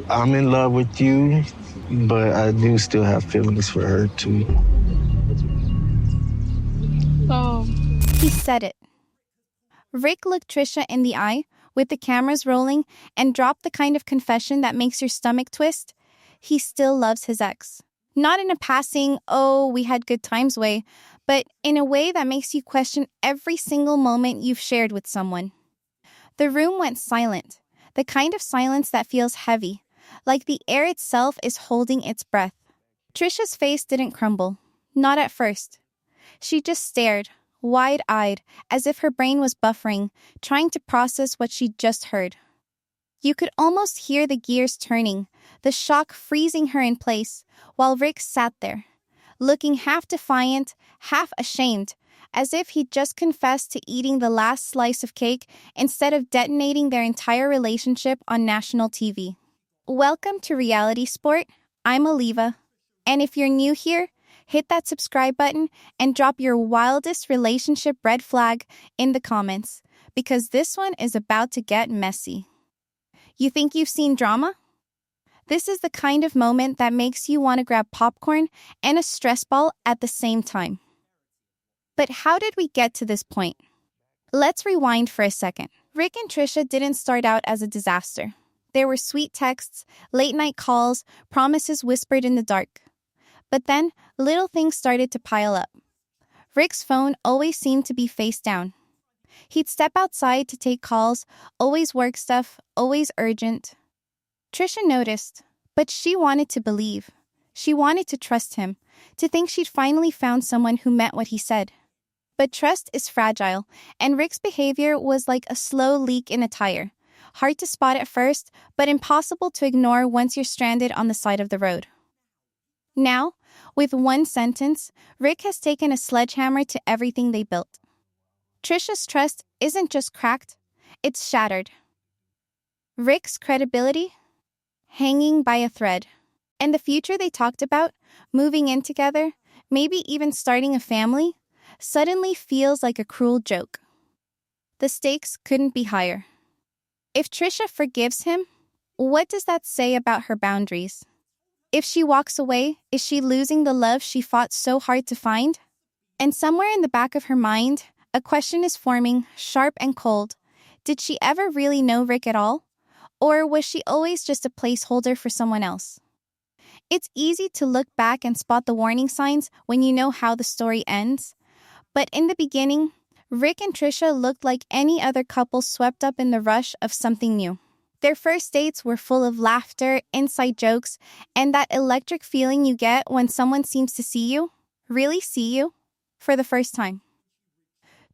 I'm in love with you, but I do still have feelings for her too. Oh, He said it. Rick looked Trisha in the eye, with the cameras rolling, and dropped the kind of confession that makes your stomach twist. He still loves his ex. Not in a passing, oh, we had good times way, but in a way that makes you question every single moment you've shared with someone. The room went silent, the kind of silence that feels heavy, like the air itself is holding its breath. Trisha's face didn't crumble, not at first. She just stared, wide-eyed, as if her brain was buffering, trying to process what she'd just heard. You could almost hear the gears turning, the shock freezing her in place, while Rick sat there, looking half defiant, half ashamed, as if he'd just confessed to eating the last slice of cake instead of detonating their entire relationship on national TV. Welcome to Reality Sport. I'm Oliva. And if you're new here, hit that subscribe button and drop your wildest relationship red flag in the comments, because this one is about to get messy. You think you've seen drama? This is the kind of moment that makes you want to grab popcorn and a stress ball at the same time. But how did we get to this point? Let's rewind for a second. Rick and Trisha didn't start out as a disaster. There were sweet texts, late-night calls, promises whispered in the dark. But then, little things started to pile up. Rick's phone always seemed to be face down. He'd step outside to take calls, always work stuff, always urgent. Trisha noticed, but she wanted to believe. She wanted to trust him, to think she'd finally found someone who meant what he said. But trust is fragile, and Rick's behavior was like a slow leak in a tire. Hard to spot at first, but impossible to ignore once you're stranded on the side of the road. Now, with one sentence, Rick has taken a sledgehammer to everything they built. Trisha's trust isn't just cracked, it's shattered. Rick's credibility? Hanging by a thread. And the future they talked about, moving in together, maybe even starting a family, suddenly feels like a cruel joke. The stakes couldn't be higher. If Trisha forgives him, what does that say about her boundaries? If she walks away, is she losing the love she fought so hard to find? And somewhere in the back of her mind, a question is forming, sharp and cold. Did she ever really know Rick at all? Or was she always just a placeholder for someone else? It's easy to look back and spot the warning signs when you know how the story ends. But in the beginning, Rick and Trisha looked like any other couple swept up in the rush of something new. Their first dates were full of laughter, inside jokes, and that electric feeling you get when someone seems to see you, really see you, for the first time.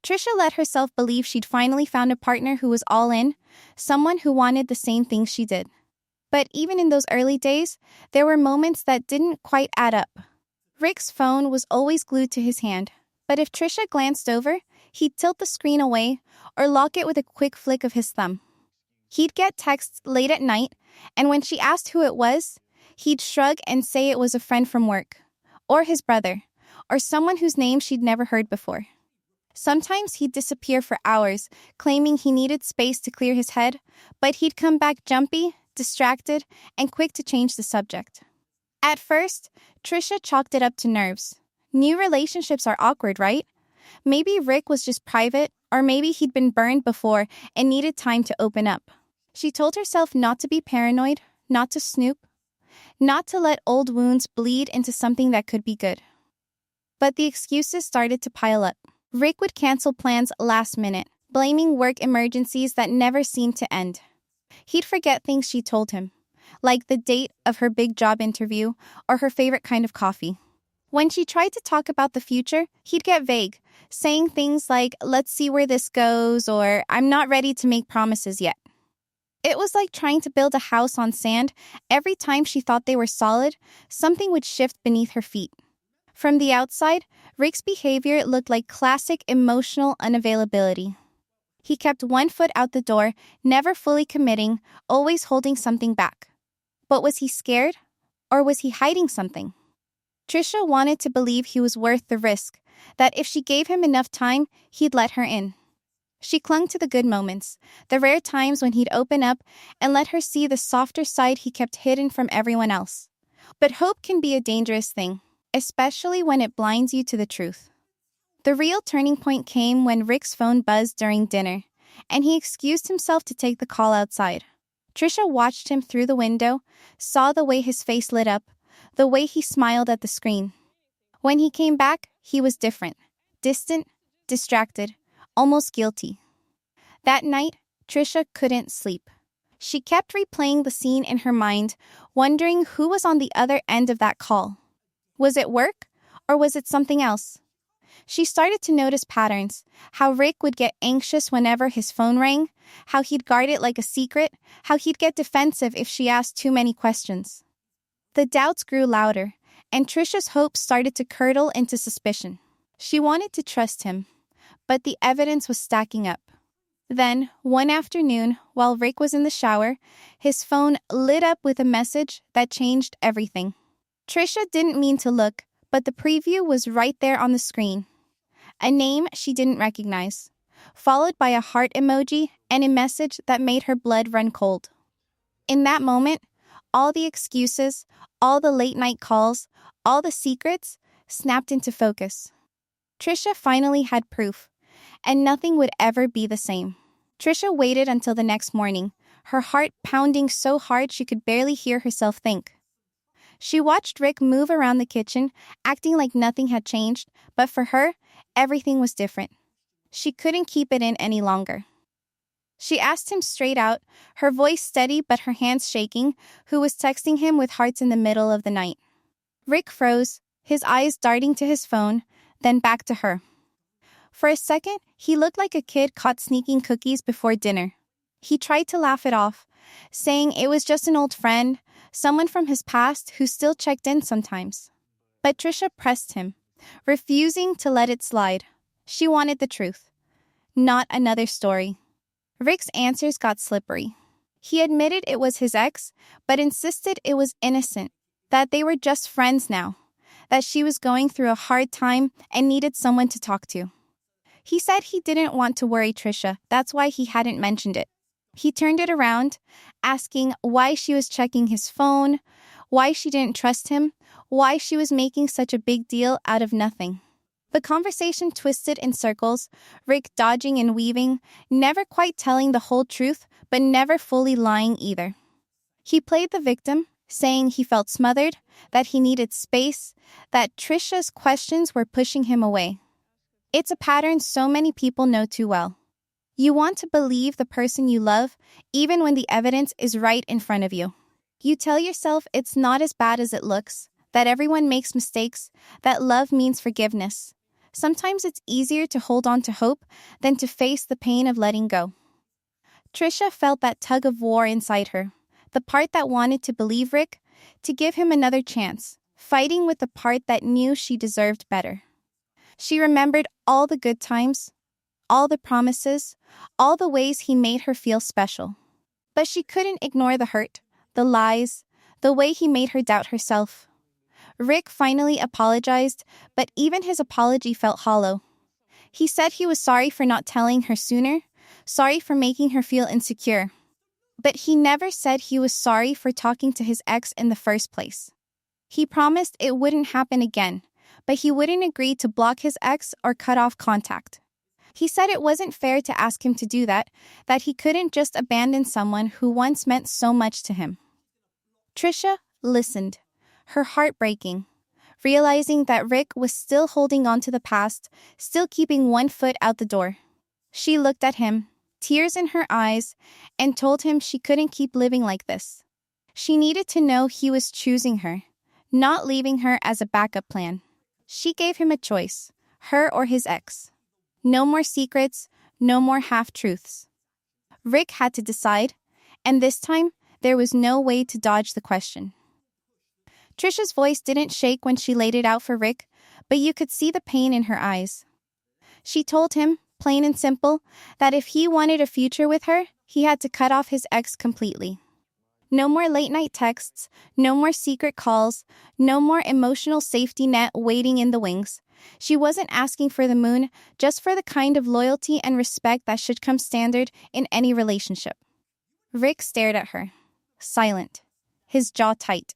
Trisha let herself believe she'd finally found a partner who was all in, someone who wanted the same things she did. But even in those early days, there were moments that didn't quite add up. Rick's phone was always glued to his hand, but if Trisha glanced over, he'd tilt the screen away or lock it with a quick flick of his thumb. He'd get texts late at night, and when she asked who it was, he'd shrug and say it was a friend from work, or his brother, or someone whose name she'd never heard before. Sometimes he'd disappear for hours, claiming he needed space to clear his head, but he'd come back jumpy, distracted, and quick to change the subject. At first, Trisha chalked it up to nerves. New relationships are awkward, right? Maybe Rick was just private, or maybe he'd been burned before and needed time to open up. She told herself not to be paranoid, not to snoop, not to let old wounds bleed into something that could be good. But the excuses started to pile up. Rick would cancel plans last minute, blaming work emergencies that never seemed to end. He'd forget things she told him, like the date of her big job interview or her favorite kind of coffee. When she tried to talk about the future, he'd get vague, saying things like, "Let's see where this goes," or "I'm not ready to make promises yet." It was like trying to build a house on sand. Every time she thought they were solid, something would shift beneath her feet. From the outside, Rick's behavior looked like classic emotional unavailability. He kept one foot out the door, never fully committing, always holding something back. But was he scared? Or was he hiding something? Trisha wanted to believe he was worth the risk, that if she gave him enough time, he'd let her in. She clung to the good moments, the rare times when he'd open up and let her see the softer side he kept hidden from everyone else. But hope can be a dangerous thing, especially when it blinds you to the truth. The real turning point came when Rick's phone buzzed during dinner, and he excused himself to take the call outside. Trisha watched him through the window, saw the way his face lit up, the way he smiled at the screen. When he came back, he was different, distant, distracted, almost guilty. That night, Trisha couldn't sleep. She kept replaying the scene in her mind, wondering who was on the other end of that call. Was it work, or was it something else? She started to notice patterns, how Rick would get anxious whenever his phone rang, how he'd guard it like a secret, how he'd get defensive if she asked too many questions. The doubts grew louder, and Trisha's hopes started to curdle into suspicion. She wanted to trust him, but the evidence was stacking up. Then, one afternoon, while Rick was in the shower, his phone lit up with a message that changed everything. Trisha didn't mean to look, but the preview was right there on the screen. A name she didn't recognize, followed by a heart emoji and a message that made her blood run cold. In that moment, all the excuses, all the late-night calls, all the secrets snapped into focus. Trisha finally had proof, and nothing would ever be the same. Trisha waited until the next morning, her heart pounding so hard she could barely hear herself think. She watched Rick move around the kitchen, acting like nothing had changed, but for her, everything was different. She couldn't keep it in any longer. She asked him straight out, her voice steady but her hands shaking, who was texting him with hearts in the middle of the night. Rick froze, his eyes darting to his phone, then back to her. For a second, he looked like a kid caught sneaking cookies before dinner. He tried to laugh it off, saying it was just an old friend, someone from his past who still checked in sometimes. But Trisha pressed him, refusing to let it slide. She wanted the truth, not another story. Rick's answers got slippery. He admitted it was his ex, but insisted it was innocent, that they were just friends now, that she was going through a hard time and needed someone to talk to. He said he didn't want to worry Trisha, that's why he hadn't mentioned it. He turned it around, asking why she was checking his phone, why she didn't trust him, why she was making such a big deal out of nothing. The conversation twisted in circles, Rick dodging and weaving, never quite telling the whole truth, but never fully lying either. He played the victim, saying he felt smothered, that he needed space, that Trisha's questions were pushing him away. It's a pattern so many people know too well. You want to believe the person you love, even when the evidence is right in front of you. You tell yourself it's not as bad as it looks, that everyone makes mistakes, that love means forgiveness. Sometimes it's easier to hold on to hope than to face the pain of letting go. Trisha felt that tug of war inside her, the part that wanted to believe Rick, to give him another chance, fighting with the part that knew she deserved better. She remembered all the good times, all the promises, all the ways he made her feel special. But she couldn't ignore the hurt, the lies, the way he made her doubt herself. Rick finally apologized, but even his apology felt hollow. He said he was sorry for not telling her sooner, sorry for making her feel insecure. But he never said he was sorry for talking to his ex in the first place. He promised it wouldn't happen again, but he wouldn't agree to block his ex or cut off contact. He said it wasn't fair to ask him to do that he couldn't just abandon someone who once meant so much to him. Trisha listened, her heart breaking, realizing that Rick was still holding on to the past, still keeping one foot out the door. She looked at him, tears in her eyes, and told him she couldn't keep living like this. She needed to know he was choosing her, not leaving her as a backup plan. She gave him a choice, her or his ex. No more secrets, no more half-truths. Rick had to decide, and this time, there was no way to dodge the question. Trisha's voice didn't shake when she laid it out for Rick, but you could see the pain in her eyes. She told him, plain and simple, that if he wanted a future with her, he had to cut off his ex completely. No more late-night texts, no more secret calls, no more emotional safety net waiting in the wings. She wasn't asking for the moon, just for the kind of loyalty and respect that should come standard in any relationship. Rick stared at her, silent, his jaw tight.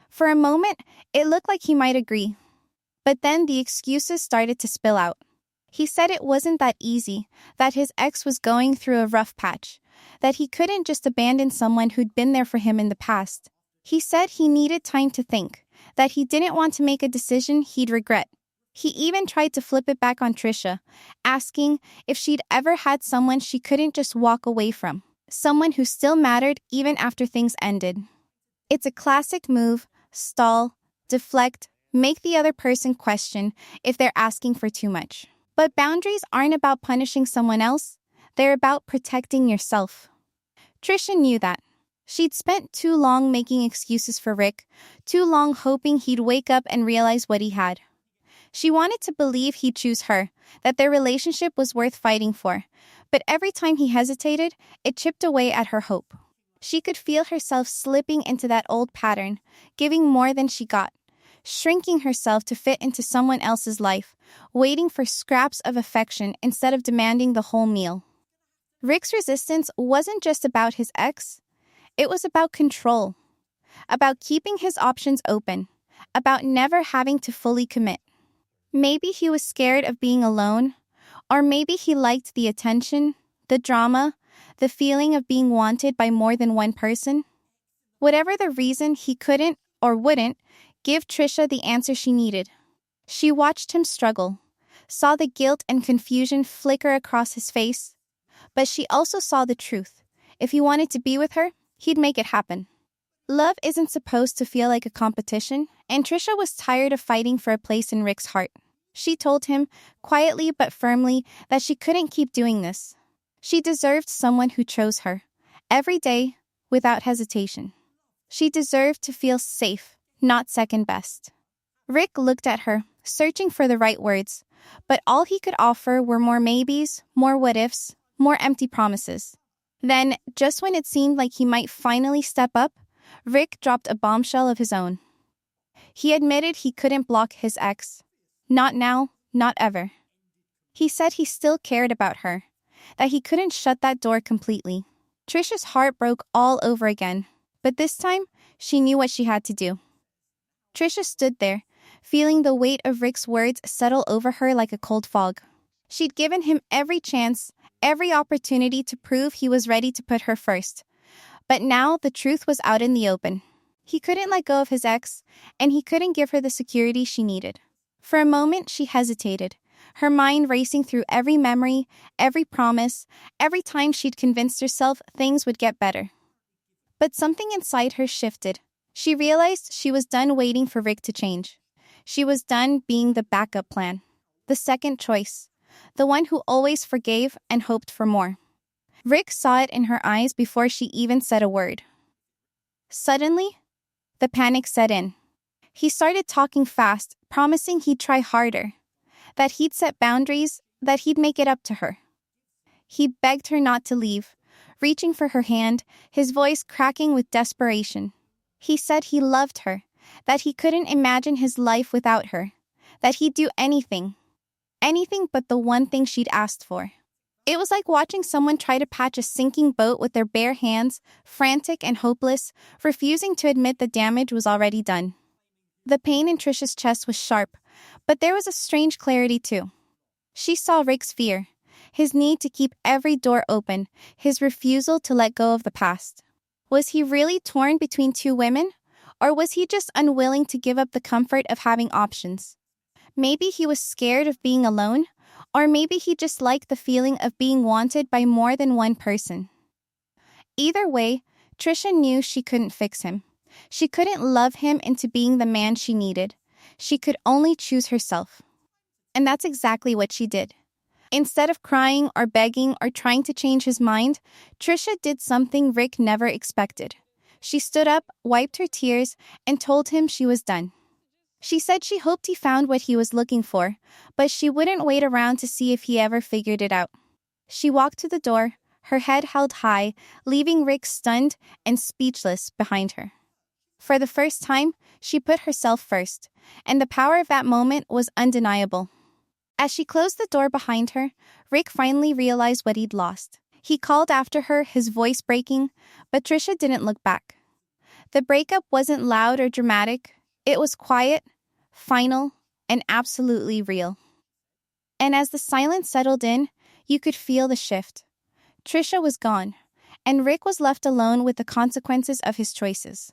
For a moment, it looked like he might agree. But then the excuses started to spill out. He said it wasn't that easy, that his ex was going through a rough patch, that he couldn't just abandon someone who'd been there for him in the past. He said he needed time to think, that he didn't want to make a decision he'd regret. He even tried to flip it back on Trisha, asking if she'd ever had someone she couldn't just walk away from, someone who still mattered even after things ended. It's a classic move: stall, deflect, make the other person question if they're asking for too much. But boundaries aren't about punishing someone else, they're about protecting yourself. Trisha knew that. She'd spent too long making excuses for Rick, too long hoping he'd wake up and realize what he had. She wanted to believe he'd choose her, that their relationship was worth fighting for, but every time he hesitated, it chipped away at her hope. She could feel herself slipping into that old pattern, giving more than she got, shrinking herself to fit into someone else's life, waiting for scraps of affection instead of demanding the whole meal. Rick's resistance wasn't just about his ex, it was about control, about keeping his options open, about never having to fully commit. Maybe he was scared of being alone, or maybe he liked the attention, the drama, the feeling of being wanted by more than one person. Whatever the reason, he couldn't, or wouldn't, give Trisha the answer she needed. She watched him struggle, saw the guilt and confusion flicker across his face, but she also saw the truth. If he wanted to be with her, he'd make it happen. Love isn't supposed to feel like a competition, and Trisha was tired of fighting for a place in Rick's heart. She told him, quietly but firmly, that she couldn't keep doing this. She deserved someone who chose her, every day, without hesitation. She deserved to feel safe, not second best. Rick looked at her, searching for the right words, but all he could offer were more maybes, more what-ifs, more empty promises. Then, just when it seemed like he might finally step up, Rick dropped a bombshell of his own. He admitted he couldn't block his ex. Not now, not ever. He said he still cared about her, that he couldn't shut that door completely. Trisha's heart broke all over again, but this time, she knew what she had to do. Trisha stood there, feeling the weight of Rick's words settle over her like a cold fog. She'd given him every chance, every opportunity to prove he was ready to put her first. But now the truth was out in the open. He couldn't let go of his ex, and he couldn't give her the security she needed. For a moment, she hesitated, her mind racing through every memory, every promise, every time she'd convinced herself things would get better. But something inside her shifted. She realized she was done waiting for Rick to change. She was done being the backup plan, the second choice, the one who always forgave and hoped for more. Rick saw it in her eyes before she even said a word. Suddenly, the panic set in. He started talking fast, promising he'd try harder, that he'd set boundaries, that he'd make it up to her. He begged her not to leave, reaching for her hand, his voice cracking with desperation. He said he loved her, that he couldn't imagine his life without her, that he'd do anything but the one thing she'd asked for. It was like watching someone try to patch a sinking boat with their bare hands, frantic and hopeless, refusing to admit the damage was already done. The pain in Trisha's chest was sharp, but there was a strange clarity too. She saw Rick's fear, his need to keep every door open, his refusal to let go of the past. Was he really torn between two women, or was he just unwilling to give up the comfort of having options? Maybe he was scared of being alone, or maybe he just liked the feeling of being wanted by more than one person. Either way, Trisha knew she couldn't fix him. She couldn't love him into being the man she needed. She could only choose herself. And that's exactly what she did. Instead of crying or begging or trying to change his mind, Trisha did something Rick never expected. She stood up, wiped her tears, and told him she was done. She said she hoped he found what he was looking for, but she wouldn't wait around to see if he ever figured it out. She walked to the door, her head held high, leaving Rick stunned and speechless behind her. For the first time, she put herself first, and the power of that moment was undeniable. As she closed the door behind her, Rick finally realized what he'd lost. He called after her, his voice breaking, but Trisha didn't look back. The breakup wasn't loud or dramatic. It was quiet, final, and absolutely real. And as the silence settled in, you could feel the shift. Trisha was gone, and Rick was left alone with the consequences of his choices.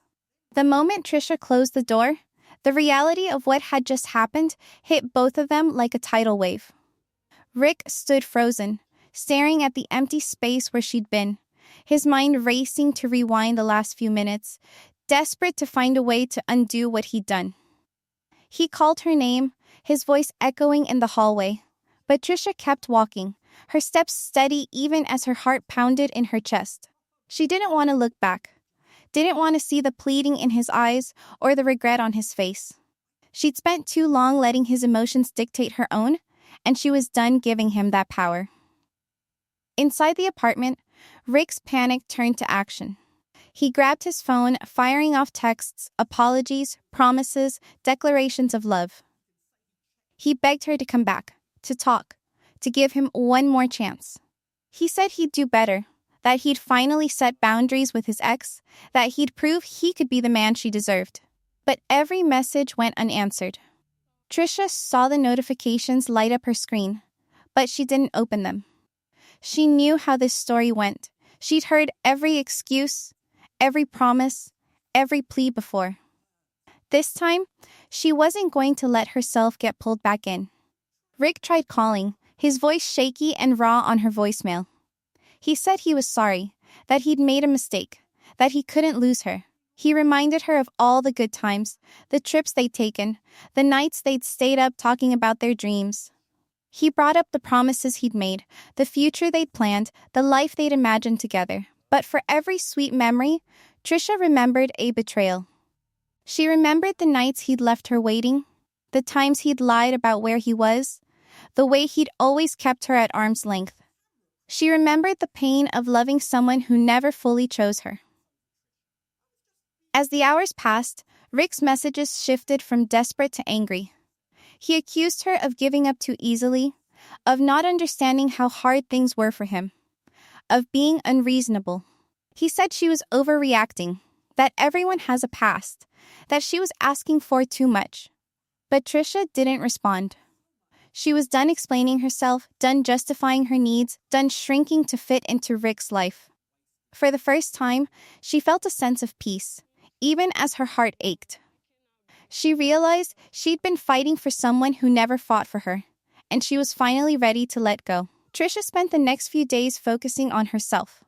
The moment Trisha closed the door, the reality of what had just happened hit both of them like a tidal wave. Rick stood frozen, staring at the empty space where she'd been, his mind racing to rewind the last few minutes, desperate to find a way to undo what he'd done. He called her name, his voice echoing in the hallway, but Trisha kept walking, her steps steady even as her heart pounded in her chest. She didn't want to look back, didn't want to see the pleading in his eyes or the regret on his face. She'd spent too long letting his emotions dictate her own, and she was done giving him that power. Inside the apartment, Rick's panic turned to action. He grabbed his phone, firing off texts, apologies, promises, declarations of love. He begged her to come back, to talk, to give him one more chance. He said he'd do better, that he'd finally set boundaries with his ex, that he'd prove he could be the man she deserved. But every message went unanswered. Trisha saw the notifications light up her screen, but she didn't open them. She knew how this story went. She'd heard every excuse, every promise, every plea before. This time, she wasn't going to let herself get pulled back in. Rick tried calling, his voice shaky and raw on her voicemail. He said he was sorry, that he'd made a mistake, that he couldn't lose her. He reminded her of all the good times, the trips they'd taken, the nights they'd stayed up talking about their dreams. He brought up the promises he'd made, the future they'd planned, the life they'd imagined together. But for every sweet memory, Trisha remembered a betrayal. She remembered the nights he'd left her waiting, the times he'd lied about where he was, the way he'd always kept her at arm's length. She remembered the pain of loving someone who never fully chose her. As the hours passed, Rick's messages shifted from desperate to angry. He accused her of giving up too easily, of not understanding how hard things were for him, of being unreasonable. He said she was overreacting, that everyone has a past, that she was asking for too much. But Trisha didn't respond. She was done explaining herself, done justifying her needs, done shrinking to fit into Rick's life. For the first time, she felt a sense of peace, even as her heart ached. She realized she'd been fighting for someone who never fought for her, and she was finally ready to let go. Trisha spent the next few days focusing on herself.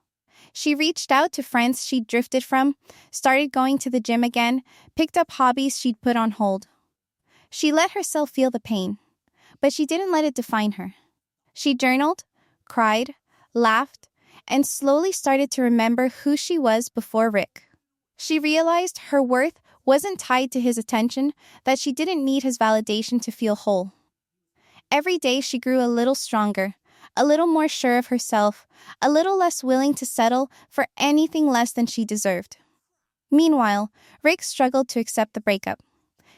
She reached out to friends she'd drifted from, started going to the gym again, picked up hobbies she'd put on hold. She let herself feel the pain, but she didn't let it define her. She journaled, cried, laughed, and slowly started to remember who she was before Rick. She realized her worth wasn't tied to his attention, that she didn't need his validation to feel whole. Every day she grew a little stronger, a little more sure of herself, a little less willing to settle for anything less than she deserved. Meanwhile, Rick struggled to accept the breakup.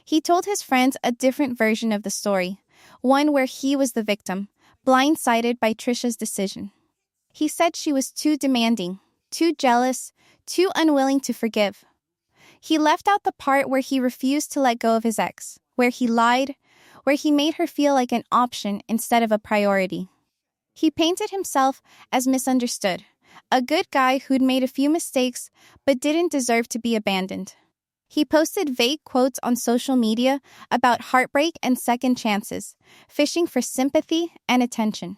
He told his friends a different version of the story, one where he was the victim, blindsided by Trisha's decision. He said she was too demanding, too jealous, too unwilling to forgive. He left out the part where he refused to let go of his ex, where he lied, where he made her feel like an option instead of a priority. He painted himself as misunderstood, a good guy who'd made a few mistakes but didn't deserve to be abandoned. He posted vague quotes on social media about heartbreak and second chances, fishing for sympathy and attention.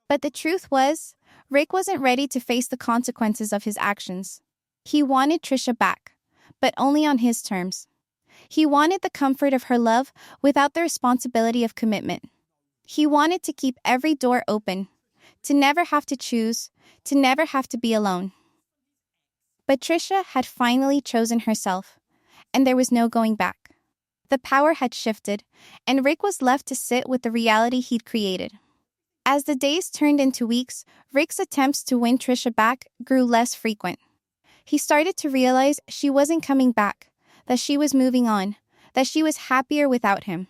But the truth was, Rick wasn't ready to face the consequences of his actions. He wanted Trisha back, but only on his terms. He wanted the comfort of her love without the responsibility of commitment. He wanted to keep every door open, to never have to choose, to never have to be alone. But Trisha had finally chosen herself, and there was no going back. The power had shifted, and Rick was left to sit with the reality he'd created. As the days turned into weeks, Rick's attempts to win Trisha back grew less frequent. He started to realize she wasn't coming back, that she was moving on, that she was happier without him.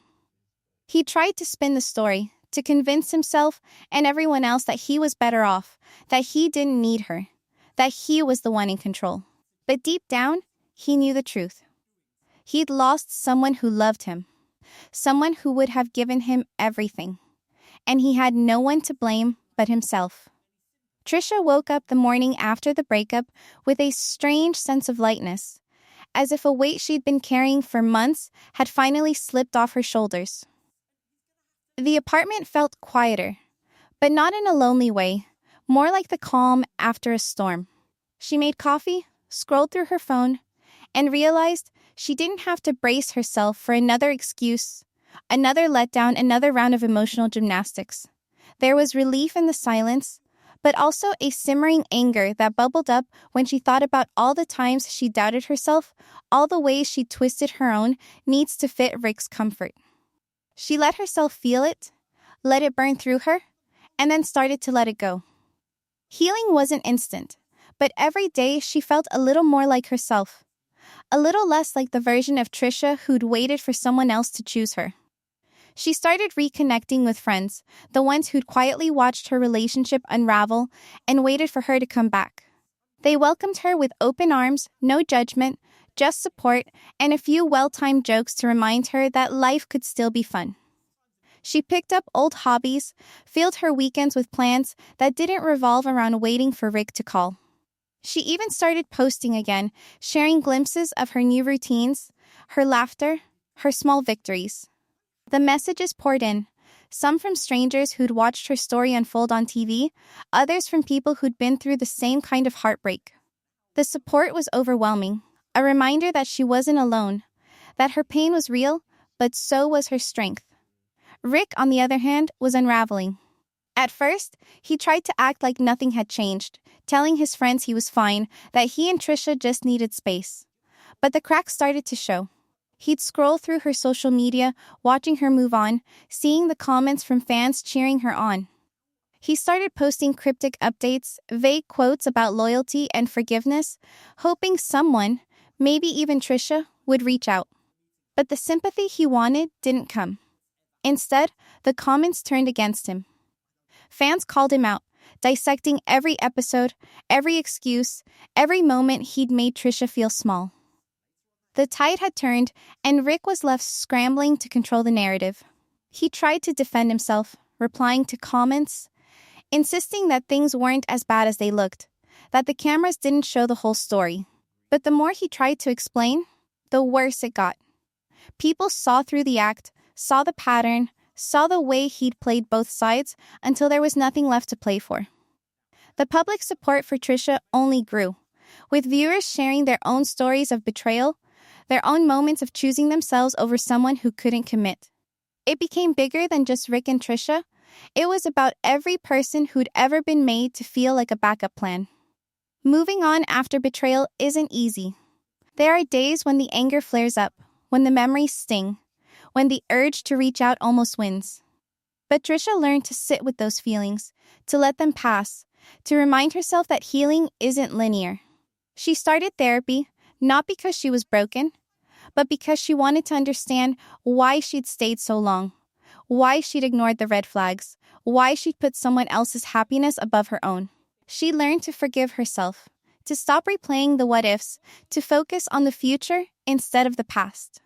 He tried to spin the story, to convince himself and everyone else that he was better off, that he didn't need her, that he was the one in control. But deep down, he knew the truth. He'd lost someone who loved him, someone who would have given him everything, and he had no one to blame but himself. Trisha woke up the morning after the breakup with a strange sense of lightness, as if a weight she'd been carrying for months had finally slipped off her shoulders. The apartment felt quieter, but not in a lonely way, more like the calm after a storm. She made coffee, scrolled through her phone, and realized she didn't have to brace herself for another excuse, another letdown, another round of emotional gymnastics. There was relief in the silence, but also a simmering anger that bubbled up when she thought about all the times she doubted herself, all the ways she twisted her own needs to fit Rick's comfort. She let herself feel it, let it burn through her, and then started to let it go. Healing wasn't instant, but every day she felt a little more like herself, a little less like the version of Trisha who'd waited for someone else to choose her. She started reconnecting with friends, the ones who'd quietly watched her relationship unravel and waited for her to come back. They welcomed her with open arms, no judgment, just support, and a few well-timed jokes to remind her that life could still be fun. She picked up old hobbies, filled her weekends with plans that didn't revolve around waiting for Rick to call. She even started posting again, sharing glimpses of her new routines, her laughter, her small victories. The messages poured in, some from strangers who'd watched her story unfold on TV, others from people who'd been through the same kind of heartbreak. The support was overwhelming, a reminder that she wasn't alone, that her pain was real, but so was her strength. Rick, on the other hand, was unraveling. At first, he tried to act like nothing had changed, telling his friends he was fine, that he and Trisha just needed space. But the cracks started to show. He'd scroll through her social media, watching her move on, seeing the comments from fans cheering her on. He started posting cryptic updates, vague quotes about loyalty and forgiveness, hoping someone, maybe even Trisha, would reach out. But the sympathy he wanted didn't come. Instead, the comments turned against him. Fans called him out, dissecting every episode, every excuse, every moment he'd made Trisha feel small. The tide had turned, and Rick was left scrambling to control the narrative. He tried to defend himself, replying to comments, insisting that things weren't as bad as they looked, that the cameras didn't show the whole story. But the more he tried to explain, the worse it got. People saw through the act, saw the pattern, saw the way he'd played both sides until there was nothing left to play for. The public support for Trisha only grew, with viewers sharing their own stories of betrayal, their own moments of choosing themselves over someone who couldn't commit. It became bigger than just Rick and Trisha. It was about every person who'd ever been made to feel like a backup plan. Moving on after betrayal isn't easy. There are days when the anger flares up, when the memories sting, when the urge to reach out almost wins. But Trisha learned to sit with those feelings, to let them pass, to remind herself that healing isn't linear. She started therapy, not because she was broken, but because she wanted to understand why she'd stayed so long, why she'd ignored the red flags, why she'd put someone else's happiness above her own. She learned to forgive herself, to stop replaying the what-ifs, to focus on the future instead of the past.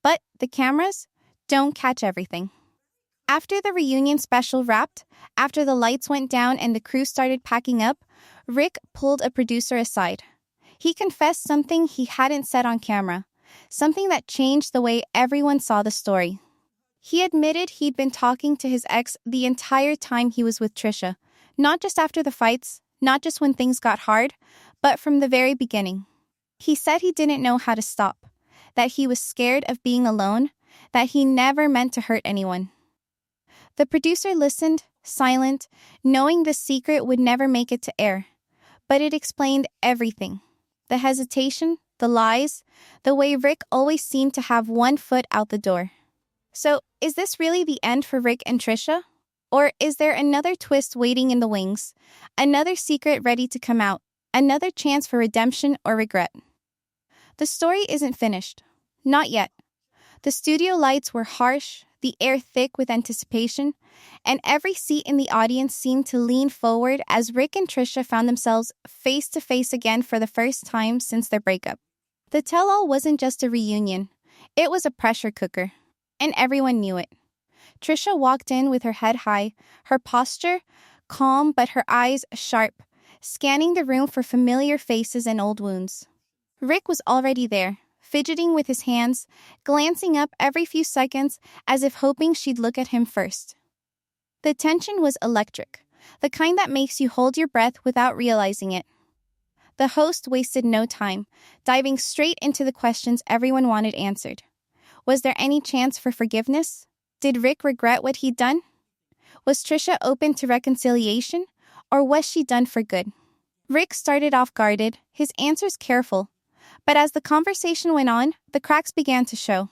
But the cameras don't catch everything. After the reunion special wrapped, after the lights went down and the crew started packing up, Rick pulled a producer aside. He confessed something he hadn't said on camera, something that changed the way everyone saw the story. He admitted he'd been talking to his ex the entire time he was with Trisha, not just after the fights, not just when things got hard, but from the very beginning. He said he didn't know how to stop, that he was scared of being alone, that he never meant to hurt anyone. The producer listened, silent, knowing the secret would never make it to air. But it explained everything. The hesitation, the lies, the way Rick always seemed to have one foot out the door. So, is this really the end for Rick and Trisha? Or is there another twist waiting in the wings? Another secret ready to come out? Another chance for redemption or regret? The story isn't finished. Not yet. The studio lights were harsh, the air thick with anticipation, and every seat in the audience seemed to lean forward as Rick and Trisha found themselves face to face again for the first time since their breakup. The tell-all wasn't just a reunion. It was a pressure cooker. And everyone knew it. Trisha walked in with her head high, her posture calm but her eyes sharp, scanning the room for familiar faces and old wounds. Rick was already there, fidgeting with his hands, glancing up every few seconds as if hoping she'd look at him first. The tension was electric, the kind that makes you hold your breath without realizing it. The host wasted no time, diving straight into the questions everyone wanted answered. Was there any chance for forgiveness? Did Rick regret what he'd done? Was Trisha open to reconciliation, or was she done for good? Rick started off guarded, his answers careful. But as the conversation went on, the cracks began to show.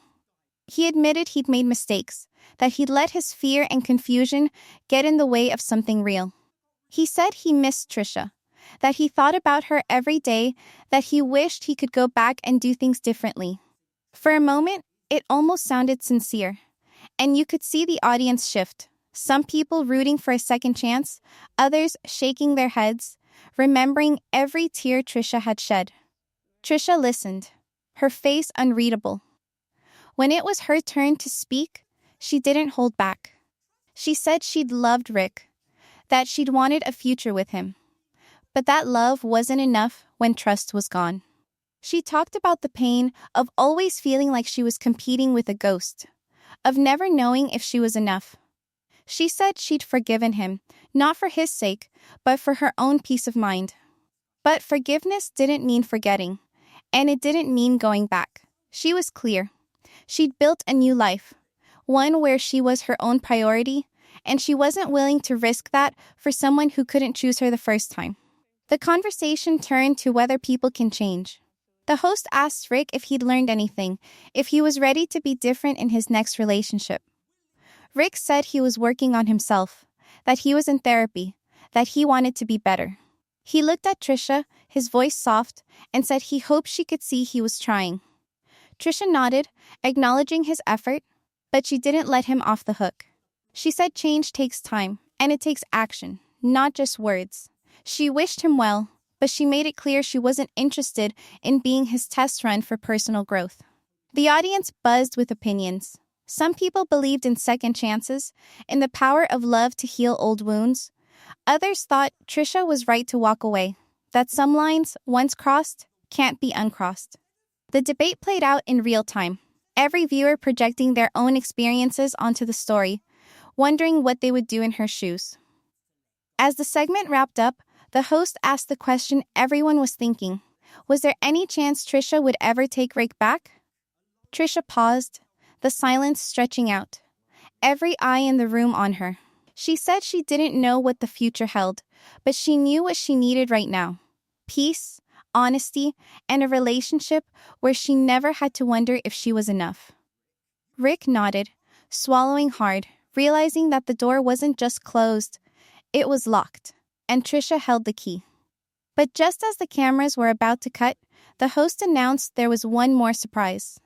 He admitted he'd made mistakes, that he'd let his fear and confusion get in the way of something real. He said he missed Trisha, that he thought about her every day, that he wished he could go back and do things differently. For a moment, it almost sounded sincere, and you could see the audience shift. Some people rooting for a second chance, others shaking their heads, remembering every tear Trisha had shed. Trisha listened, her face unreadable. When it was her turn to speak, she didn't hold back. She said she'd loved Rick, that she'd wanted a future with him. But that love wasn't enough when trust was gone. She talked about the pain of always feeling like she was competing with a ghost, of never knowing if she was enough. She said she'd forgiven him, not for his sake, but for her own peace of mind. But forgiveness didn't mean forgetting, and it didn't mean going back. She was clear. She'd built a new life, one where she was her own priority, and she wasn't willing to risk that for someone who couldn't choose her the first time. The conversation turned to whether people can change. The host asked Rick if he'd learned anything, if he was ready to be different in his next relationship. Rick said he was working on himself, that he was in therapy, that he wanted to be better. He looked at Trisha, his voice soft, and said he hoped she could see he was trying. Trisha nodded, acknowledging his effort, but she didn't let him off the hook. She said change takes time, and it takes action, not just words. She wished him well, but she made it clear she wasn't interested in being his test run for personal growth. The audience buzzed with opinions. Some people believed in second chances, in the power of love to heal old wounds. Others thought Trisha was right to walk away, that some lines, once crossed, can't be uncrossed. The debate played out in real time, every viewer projecting their own experiences onto the story, wondering what they would do in her shoes. As the segment wrapped up, the host asked the question everyone was thinking. Was there any chance Trisha would ever take Rick back? Trisha paused, the silence stretching out, every eye in the room on her. She said she didn't know what the future held, but she knew what she needed right now. Peace, honesty, and a relationship where she never had to wonder if she was enough. Rick nodded, swallowing hard, realizing that the door wasn't just closed, it was locked, and Trisha held the key. But just as the cameras were about to cut, the host announced there was one more surprise.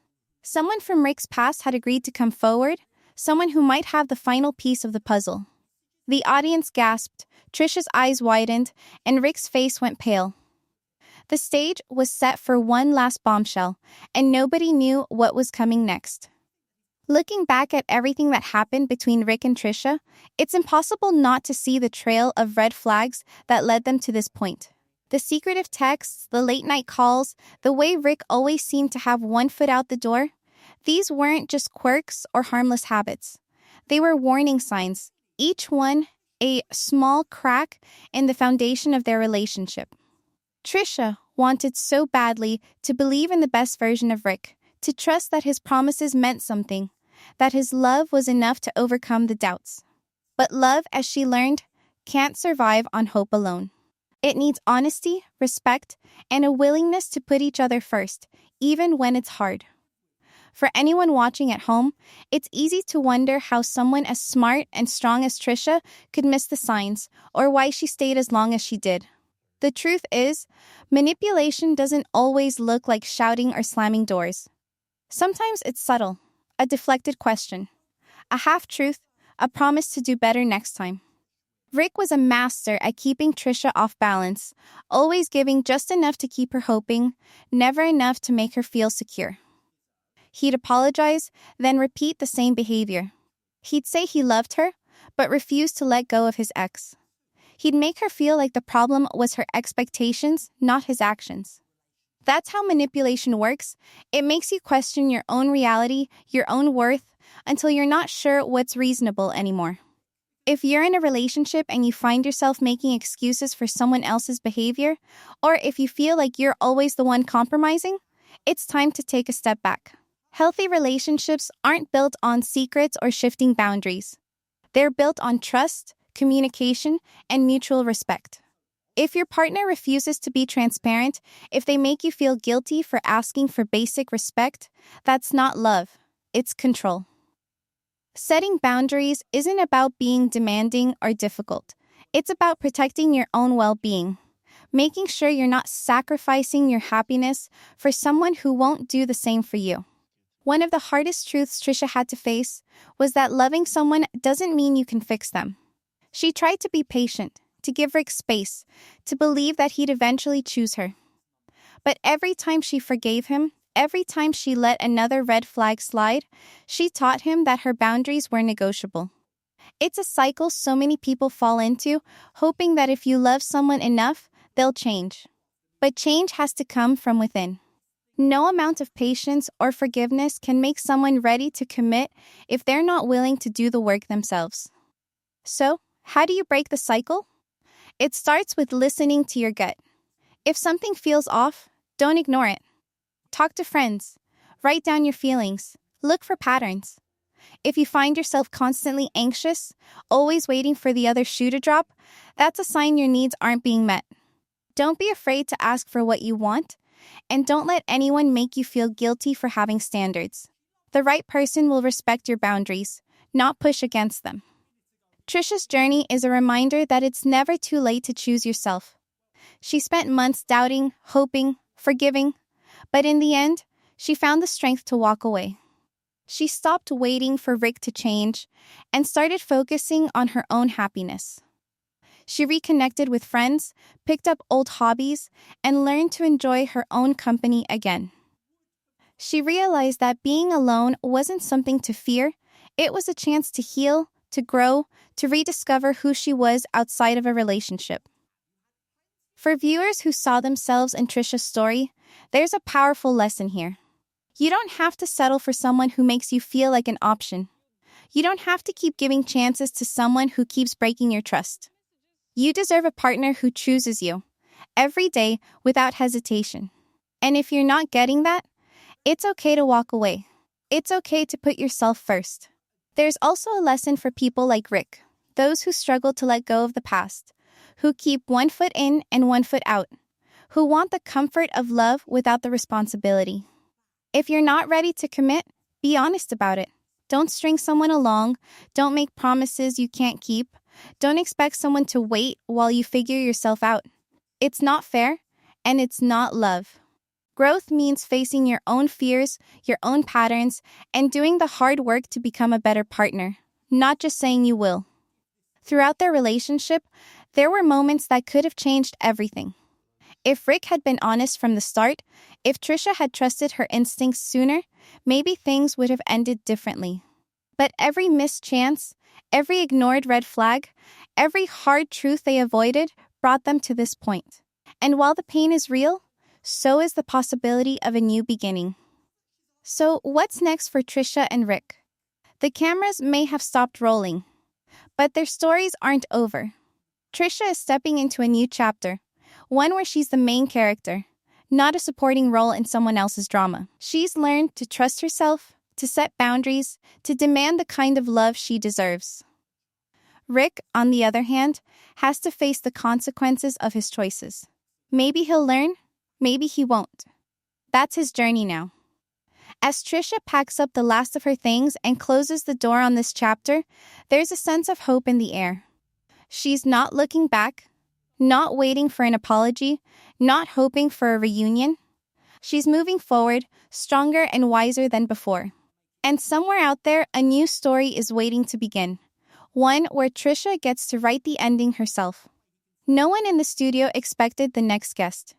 Someone from Rick's past had agreed to come forward, someone who might have the final piece of the puzzle. The audience gasped, Trisha's eyes widened, and Rick's face went pale. The stage was set for one last bombshell, and nobody knew what was coming next. Looking back at everything that happened between Rick and Trisha, it's impossible not to see the trail of red flags that led them to this point. The secretive texts, the late-night calls, the way Rick always seemed to have one foot out the door, these weren't just quirks or harmless habits. They were warning signs, each one a small crack in the foundation of their relationship. Trisha wanted so badly to believe in the best version of Rick, to trust that his promises meant something, that his love was enough to overcome the doubts. But love, as she learned, can't survive on hope alone. It needs honesty, respect, and a willingness to put each other first, even when it's hard. For anyone watching at home, it's easy to wonder how someone as smart and strong as Trisha could miss the signs, or why she stayed as long as she did. The truth is, manipulation doesn't always look like shouting or slamming doors. Sometimes it's subtle, a deflected question, a half-truth, a promise to do better next time. Rick was a master at keeping Trisha off balance, always giving just enough to keep her hoping, never enough to make her feel secure. He'd apologize, then repeat the same behavior. He'd say he loved her, but refused to let go of his ex. He'd make her feel like the problem was her expectations, not his actions. That's how manipulation works. It makes you question your own reality, your own worth, until you're not sure what's reasonable anymore. If you're in a relationship and you find yourself making excuses for someone else's behavior, or if you feel like you're always the one compromising, it's time to take a step back. Healthy relationships aren't built on secrets or shifting boundaries. They're built on trust, communication, and mutual respect. If your partner refuses to be transparent, if they make you feel guilty for asking for basic respect, that's not love, it's control. Setting boundaries isn't about being demanding or difficult. It's about protecting your own well-being, making sure you're not sacrificing your happiness for someone who won't do the same for you. One of the hardest truths Trisha had to face was that loving someone doesn't mean you can fix them. She tried to be patient, to give Rick space, to believe that he'd eventually choose her. But every time she forgave him, every time she let another red flag slide, she taught him that her boundaries were negotiable. It's a cycle so many people fall into, hoping that if you love someone enough, they'll change. But change has to come from within. No amount of patience or forgiveness can make someone ready to commit if they're not willing to do the work themselves. So, how do you break the cycle? It starts with listening to your gut. If something feels off, don't ignore it. Talk to friends. Write down your feelings. Look for patterns. If you find yourself constantly anxious, always waiting for the other shoe to drop, that's a sign your needs aren't being met. Don't be afraid to ask for what you want, and don't let anyone make you feel guilty for having standards. The right person will respect your boundaries, not push against them. Trisha's journey is a reminder that it's never too late to choose yourself. She spent months doubting, hoping, forgiving, but in the end, she found the strength to walk away. She stopped waiting for Rick to change and started focusing on her own happiness. She reconnected with friends, picked up old hobbies, and learned to enjoy her own company again. She realized that being alone wasn't something to fear, it was a chance to heal, to grow, to rediscover who she was outside of a relationship. For viewers who saw themselves in Trisha's story, there's a powerful lesson here. You don't have to settle for someone who makes you feel like an option. You don't have to keep giving chances to someone who keeps breaking your trust. You deserve a partner who chooses you, every day, without hesitation. And if you're not getting that, it's okay to walk away. It's okay to put yourself first. There's also a lesson for people like Rick, those who struggle to let go of the past, who keep one foot in and one foot out, who want the comfort of love without the responsibility. If you're not ready to commit, be honest about it. Don't string someone along. Don't make promises you can't keep. Don't expect someone to wait while you figure yourself out. It's not fair, and it's not love. Growth means facing your own fears, your own patterns, and doing the hard work to become a better partner, not just saying you will. Throughout their relationship, there were moments that could have changed everything. If Rick had been honest from the start, if Trisha had trusted her instincts sooner, maybe things would have ended differently. But every missed chance, every ignored red flag, every hard truth they avoided brought them to this point. And while the pain is real, so is the possibility of a new beginning. So what's next for Trisha and Rick? The cameras may have stopped rolling, but their stories aren't over. Trisha is stepping into a new chapter, one where she's the main character, not a supporting role in someone else's drama. She's learned to trust herself, to set boundaries, to demand the kind of love she deserves. Rick, on the other hand, has to face the consequences of his choices. Maybe he'll learn, maybe he won't. That's his journey now. As Trisha packs up the last of her things and closes the door on this chapter, there's a sense of hope in the air. She's not looking back, not waiting for an apology, not hoping for a reunion. She's moving forward, stronger and wiser than before. And somewhere out there, a new story is waiting to begin. One where Trisha gets to write the ending herself. No one in the studio expected the next guest.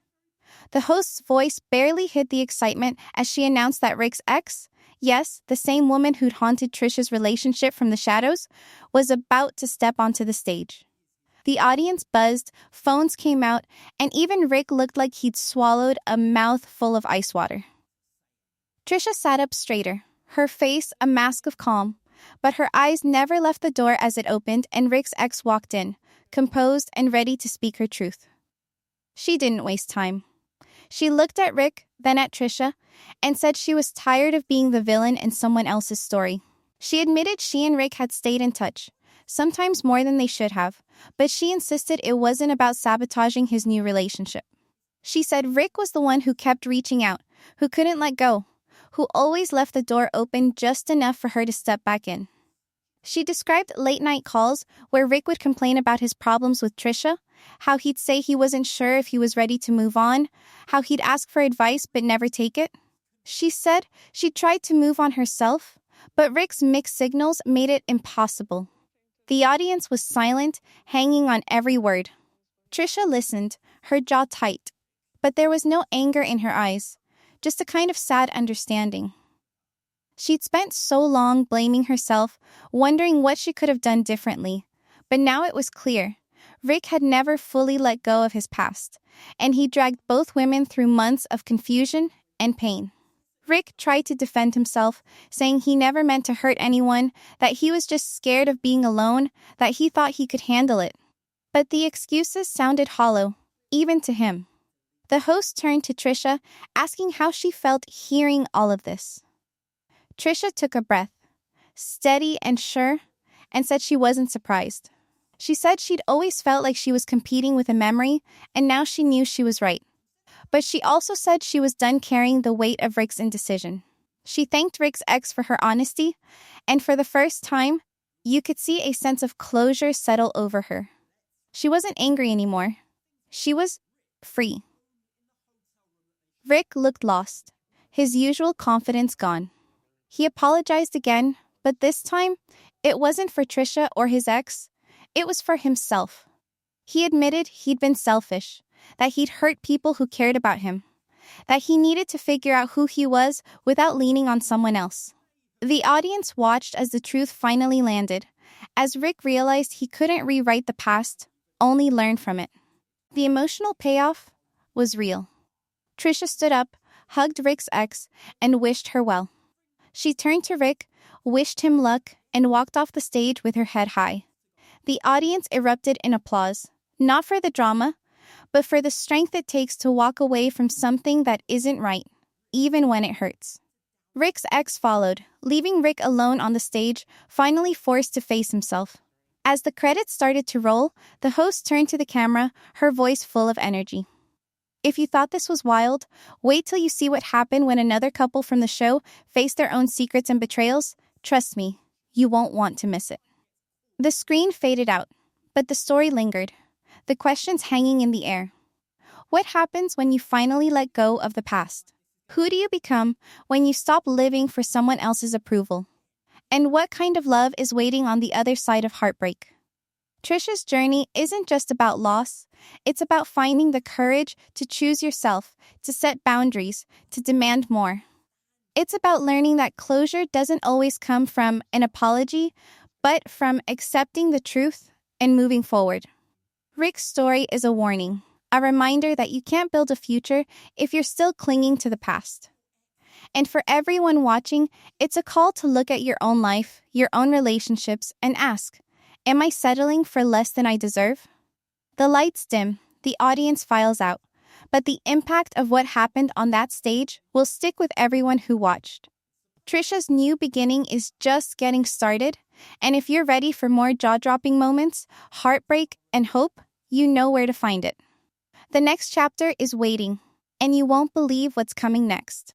The host's voice barely hid the excitement as she announced that Rick's ex, yes, the same woman who'd haunted Trisha's relationship from the shadows, was about to step onto the stage. The audience buzzed, phones came out, and even Rick looked like he'd swallowed a mouthful of ice water. Trisha sat up straighter, her face a mask of calm, but her eyes never left the door as it opened and Rick's ex walked in, composed and ready to speak her truth. She didn't waste time. She looked at Rick, then at Trisha, and said she was tired of being the villain in someone else's story. She admitted she and Rick had stayed in touch, sometimes more than they should have, but she insisted it wasn't about sabotaging his new relationship. She said Rick was the one who kept reaching out, who couldn't let go, who always left the door open just enough for her to step back in. She described late-night calls where Rick would complain about his problems with Trisha, how he'd say he wasn't sure if he was ready to move on, how he'd ask for advice but never take it. She said she tried to move on herself, but Rick's mixed signals made it impossible. The audience was silent, hanging on every word. Trisha listened, her jaw tight, but there was no anger in her eyes, just a kind of sad understanding. She'd spent so long blaming herself, wondering what she could have done differently, but now it was clear. Rick had never fully let go of his past, and he dragged both women through months of confusion and pain. Rick tried to defend himself, saying he never meant to hurt anyone, that he was just scared of being alone, that he thought he could handle it. But the excuses sounded hollow, even to him. The host turned to Trisha, asking how she felt hearing all of this. Trisha took a breath, steady and sure, and said she wasn't surprised. She said she'd always felt like she was competing with a memory, and now she knew she was right. But she also said she was done carrying the weight of Rick's indecision. She thanked Rick's ex for her honesty, and for the first time, you could see a sense of closure settle over her. She wasn't angry anymore. She was free. Rick looked lost, his usual confidence gone. He apologized again, but this time, it wasn't for Trisha or his ex. It was for himself. He admitted he'd been selfish, that he'd hurt people who cared about him, that he needed to figure out who he was without leaning on someone else. The audience watched as the truth finally landed, as Rick realized he couldn't rewrite the past, only learn from it. The emotional payoff was real. Trisha stood up, hugged Rick's ex, and wished her well. She turned to Rick, wished him luck, and walked off the stage with her head high. The audience erupted in applause, not for the drama, but for the strength it takes to walk away from something that isn't right, even when it hurts. Rick's ex followed, leaving Rick alone on the stage, finally forced to face himself. As the credits started to roll, the host turned to the camera, her voice full of energy. If you thought this was wild, wait till you see what happened when another couple from the show faced their own secrets and betrayals. Trust me, you won't want to miss it. The screen faded out, but the story lingered, the questions hanging in the air. What happens when you finally let go of the past? Who do you become when you stop living for someone else's approval? And what kind of love is waiting on the other side of heartbreak? Trisha's journey isn't just about loss, it's about finding the courage to choose yourself, to set boundaries, to demand more. It's about learning that closure doesn't always come from an apology, but from accepting the truth and moving forward. Rick's story is a warning, a reminder that you can't build a future if you're still clinging to the past. And for everyone watching, it's a call to look at your own life, your own relationships, and ask, am I settling for less than I deserve? The lights dim, the audience files out, but the impact of what happened on that stage will stick with everyone who watched. Trisha's new beginning is just getting started, and if you're ready for more jaw-dropping moments, heartbreak, and hope, you know where to find it. The next chapter is waiting, and you won't believe what's coming next.